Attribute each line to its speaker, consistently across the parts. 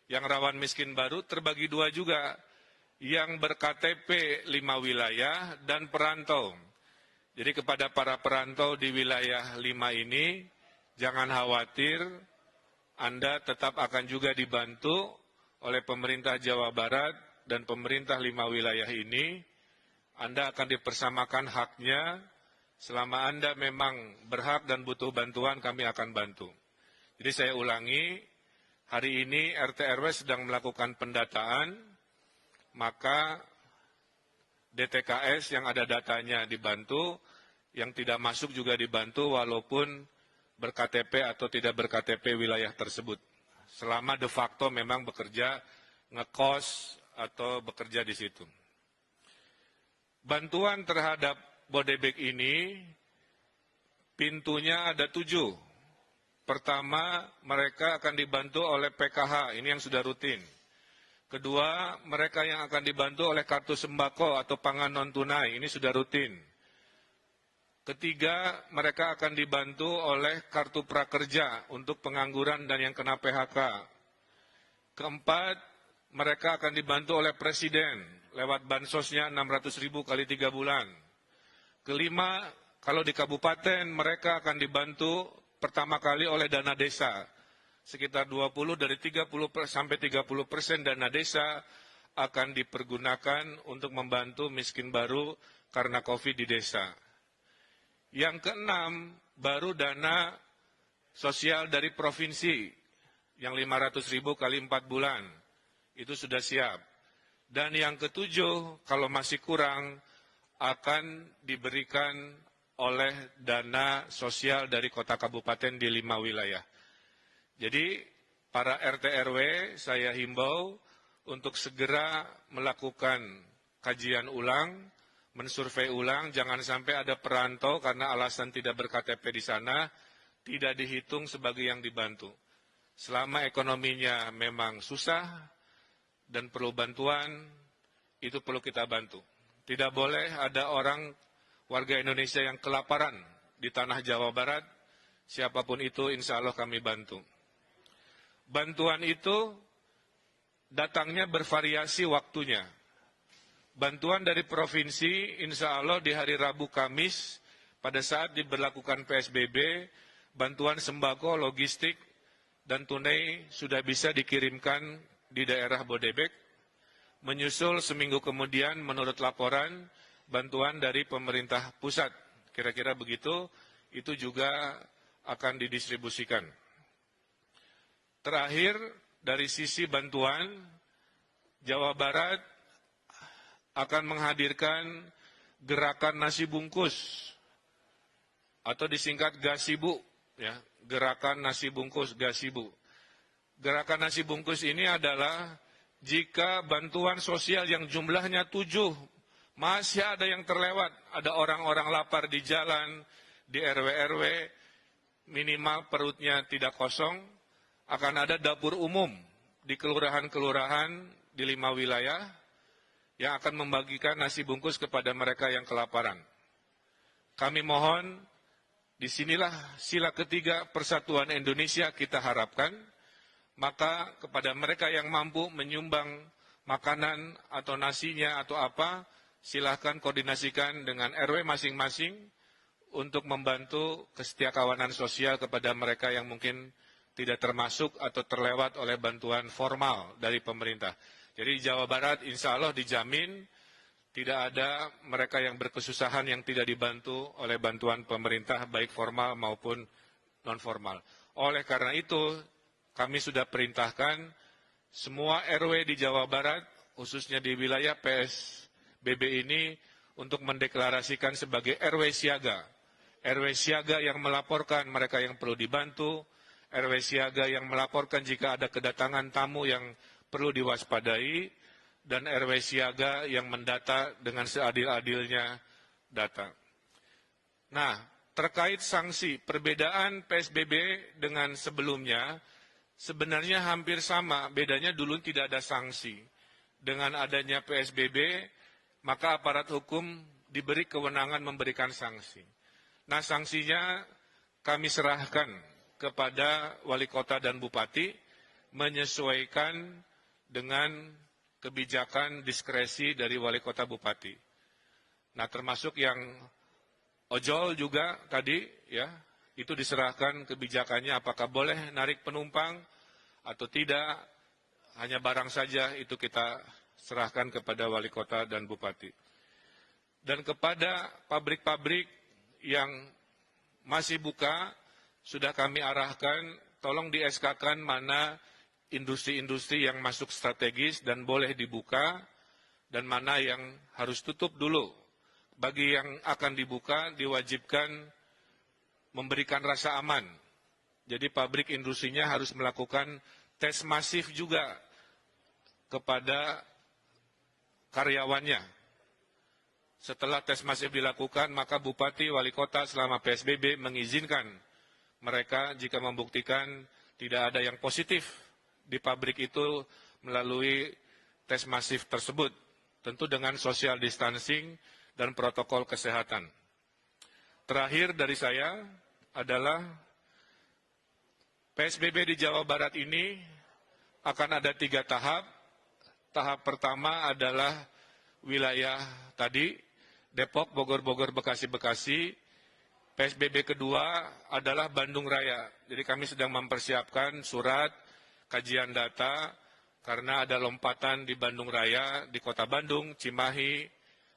Speaker 1: yang rawan miskin baru terbagi dua juga, yang berKTP 5 wilayah dan perantau. Jadi kepada para perantau di wilayah 5 ini, jangan khawatir, Anda tetap akan juga dibantu oleh pemerintah Jawa Barat dan pemerintah 5 wilayah ini. Anda akan dipersamakan haknya, selama Anda memang berhak dan butuh bantuan, kami akan bantu. Jadi saya ulangi, hari ini RT RW sedang melakukan pendataan, maka DTKS yang ada datanya dibantu, yang tidak masuk juga dibantu walaupun berKTP atau tidak berKTP wilayah tersebut. Selama de facto memang bekerja ngekos atau bekerja di situ. Bantuan terhadap Bodebek ini pintunya ada 7. Pertama, mereka akan dibantu oleh PKH, ini yang sudah rutin. Kedua, mereka yang akan dibantu oleh kartu sembako atau pangan non-tunai, ini sudah rutin. Ketiga, mereka akan dibantu oleh kartu prakerja untuk pengangguran dan yang kena PHK. Keempat, mereka akan dibantu oleh Presiden lewat bansosnya 600.000 kali 3 bulan. Kelima, kalau di kabupaten mereka akan dibantu pertama kali oleh dana desa, sekitar 20 dari 30 sampai 30% dana desa akan dipergunakan untuk membantu miskin baru karena COVID di desa. Yang keenam, baru dana sosial dari provinsi yang 500.000 kali 4 bulan, itu sudah siap. Dan yang ketujuh, kalau masih kurang, akan diberikan oleh dana sosial dari kota kabupaten di 5 wilayah. Jadi para RT RW saya himbau untuk segera melakukan kajian ulang, mensurvei ulang, jangan sampai ada perantau karena alasan tidak berKTP di sana, tidak dihitung sebagai yang dibantu. Selama ekonominya memang susah dan perlu bantuan, itu perlu kita bantu. Tidak boleh ada orang warga Indonesia yang kelaparan di tanah Jawa Barat, siapapun itu insya Allah kami bantu. Bantuan itu datangnya bervariasi waktunya. Bantuan dari provinsi insya Allah di hari Rabu Kamis pada saat diberlakukan PSBB, bantuan sembako, logistik, dan tunai sudah bisa dikirimkan di daerah Bodebek. Menyusul seminggu kemudian menurut laporan, bantuan dari pemerintah pusat, kira-kira begitu, itu juga akan didistribusikan. Terakhir, dari sisi bantuan, Jawa Barat akan menghadirkan gerakan nasi bungkus, atau disingkat Gasibu, ya, gerakan nasi bungkus Gasibu. Gerakan nasi bungkus ini adalah jika bantuan sosial yang jumlahnya 7, masih ada yang terlewat, ada orang-orang lapar di jalan, di RW-RW, minimal perutnya tidak kosong, akan ada dapur umum di kelurahan-kelurahan di 5 wilayah yang akan membagikan nasi bungkus kepada mereka yang kelaparan. Kami mohon, disinilah sila ketiga persatuan Indonesia kita harapkan, maka kepada mereka yang mampu menyumbang makanan atau nasinya atau apa, silahkan koordinasikan dengan RW masing-masing untuk membantu kesetiakawanan sosial kepada mereka yang mungkin tidak termasuk atau terlewat oleh bantuan formal dari pemerintah. Jadi Jawa Barat insya Allah dijamin tidak ada mereka yang berkesusahan yang tidak dibantu oleh bantuan pemerintah baik formal maupun non-formal. Oleh karena itu kami sudah perintahkan semua RW di Jawa Barat, khususnya di wilayah PSBB ini, untuk mendeklarasikan sebagai RW siaga. RW siaga yang melaporkan mereka yang perlu dibantu, RW siaga yang melaporkan jika ada kedatangan tamu yang perlu diwaspadai, dan RW siaga yang mendata dengan seadil-adilnya data. Nah, terkait sanksi, perbedaan PSBB dengan sebelumnya, sebenarnya hampir sama, bedanya dulu tidak ada sanksi. Dengan adanya PSBB, maka aparat hukum diberi kewenangan memberikan sanksi. Nah, sanksinya kami serahkan kepada wali kota dan bupati, menyesuaikan dengan kebijakan diskresi dari wali kota bupati. Nah, termasuk yang ojol juga tadi, ya, itu diserahkan kebijakannya apakah boleh narik penumpang atau tidak, hanya barang saja itu kita serahkan kepada wali kota dan bupati. Dan kepada pabrik-pabrik yang masih buka, sudah kami arahkan, tolong di SK-kan mana industri-industri yang masuk strategis dan boleh dibuka, dan mana yang harus tutup dulu. Bagi yang akan dibuka, diwajibkan memberikan rasa aman. Jadi pabrik industrinya harus melakukan tes masif juga kepada karyawannya. Setelah tes masif dilakukan, maka bupati, wali kota selama PSBB mengizinkan mereka jika membuktikan tidak ada yang positif di pabrik itu melalui tes masif tersebut, tentu dengan social distancing dan protokol kesehatan. Terakhir dari saya adalah PSBB di Jawa Barat ini akan ada 3 tahap. Tahap pertama adalah wilayah tadi, Depok, Bogor, Bekasi. PSBB kedua adalah Bandung Raya. Jadi kami sedang mempersiapkan surat kajian data karena ada lompatan di Bandung Raya, di Kota Bandung, Cimahi,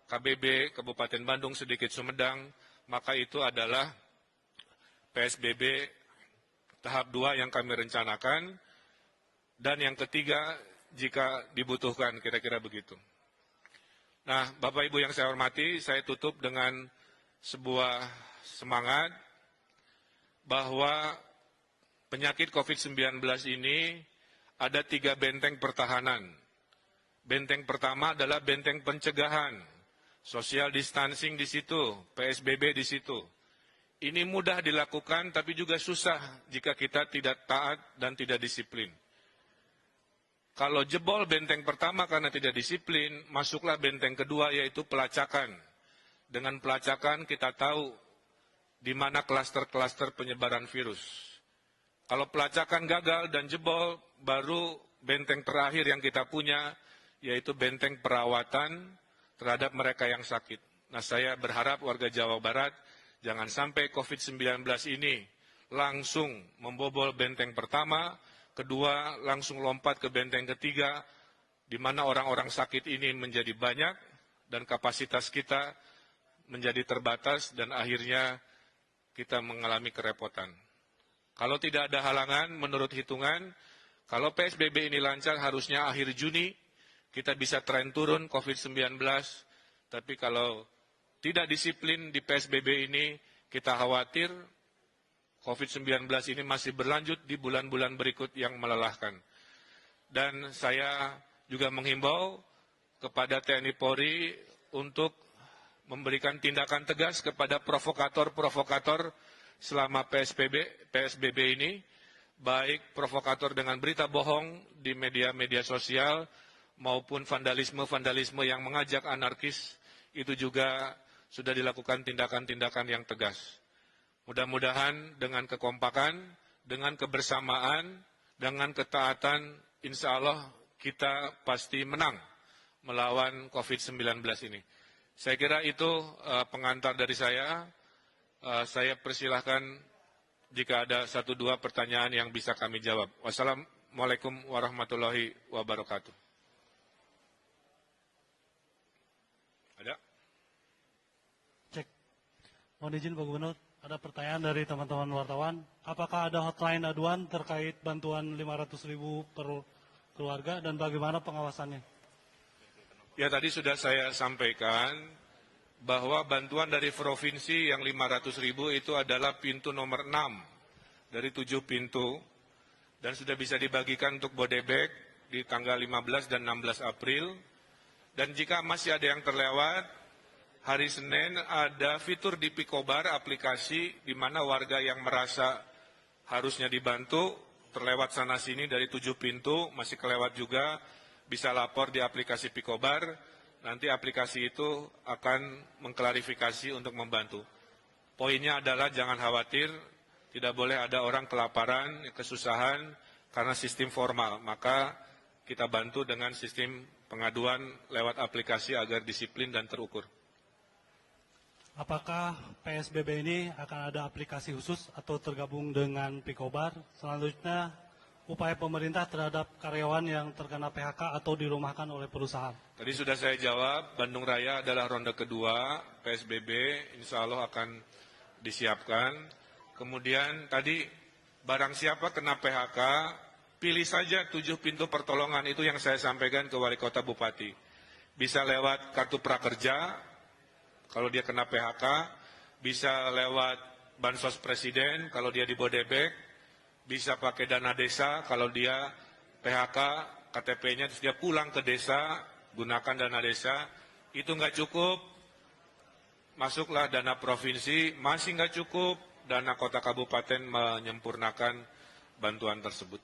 Speaker 1: KBB, Kabupaten Bandung, sedikit Sumedang, maka itu adalah PSBB tahap 2 yang kami rencanakan, dan yang ketiga jika dibutuhkan, kira-kira begitu. Nah, Bapak Ibu yang saya hormati, saya tutup dengan sebuah semangat bahwa penyakit COVID-19 ini ada 3 benteng pertahanan. Benteng pertama adalah benteng pencegahan, social distancing di situ, PSBB di situ. Ini mudah dilakukan tapi juga susah jika kita tidak taat dan tidak disiplin. Kalau jebol benteng pertama karena tidak disiplin, masuklah benteng kedua yaitu pelacakan. Dengan pelacakan kita tahu di mana klaster-klaster penyebaran virus. Kalau pelacakan gagal dan jebol, baru benteng terakhir yang kita punya yaitu benteng perawatan terhadap mereka yang sakit. Nah, saya berharap warga Jawa Barat jangan sampai COVID-19 ini langsung membobol benteng pertama, kedua langsung lompat ke benteng ketiga, di mana orang-orang sakit ini menjadi banyak dan kapasitas kita menjadi terbatas dan akhirnya kita mengalami kerepotan. Kalau tidak ada halangan, menurut hitungan, kalau PSBB ini lancar harusnya akhir Juni kita bisa tren turun COVID-19, tapi kalau tidak disiplin di PSBB ini, kita khawatir COVID-19 ini masih berlanjut di bulan-bulan berikut yang melelahkan. Dan saya juga menghimbau kepada TNI Polri untuk memberikan tindakan tegas kepada provokator-provokator selama PSBB ini, baik provokator dengan berita bohong di media-media sosial maupun vandalisme-vandalisme yang mengajak anarkis, itu juga sudah dilakukan tindakan-tindakan yang tegas. Mudah-mudahan dengan kekompakan, dengan kebersamaan, dengan ketaatan, insya Allah kita pasti menang melawan COVID-19 ini. Saya kira itu pengantar dari saya. Saya persilahkan jika ada 1-2 pertanyaan yang bisa kami jawab. Wassalamualaikum warahmatullahi wabarakatuh. Ada?
Speaker 2: Cek. Mohon izin Pak Gubernur, ada pertanyaan dari teman-teman wartawan. Apakah ada hotline aduan terkait bantuan 500.000 per keluarga dan bagaimana pengawasannya?
Speaker 1: Ya, tadi sudah saya sampaikan bahwa bantuan dari provinsi yang 500.000 itu adalah pintu nomor 6 dari 7 pintu dan sudah bisa dibagikan untuk Bodebek di tanggal 15 dan 16 April. Dan jika masih ada yang terlewat, hari Senin ada fitur di Picobar aplikasi di mana warga yang merasa harusnya dibantu terlewat sana-sini dari 7 pintu, masih kelewat juga, bisa lapor di aplikasi Picobar. Nanti aplikasi itu akan mengklarifikasi untuk membantu. Poinnya adalah jangan khawatir, tidak boleh ada orang kelaparan, kesusahan, karena sistem formal, maka kita bantu dengan sistem pengaduan lewat aplikasi agar disiplin dan terukur.
Speaker 2: Apakah PSBB ini akan ada aplikasi khusus atau tergabung dengan Picobar? Selanjutnya, upaya pemerintah terhadap karyawan yang terkena PHK atau dirumahkan oleh perusahaan.
Speaker 1: Tadi sudah saya jawab, Bandung Raya adalah ronde kedua, PSBB insya Allah akan disiapkan. Kemudian tadi barang siapa kena PHK, pilih saja 7 pintu pertolongan, itu yang saya sampaikan ke Wali Kota Bupati. Bisa lewat kartu prakerja, kalau dia kena PHK, bisa lewat bansos presiden kalau dia di Bodebek, bisa pakai dana desa kalau dia PHK, KTP-nya terus dia pulang ke desa, gunakan dana desa, itu nggak cukup, masuklah dana provinsi, masih nggak cukup, dana kota kabupaten menyempurnakan bantuan tersebut.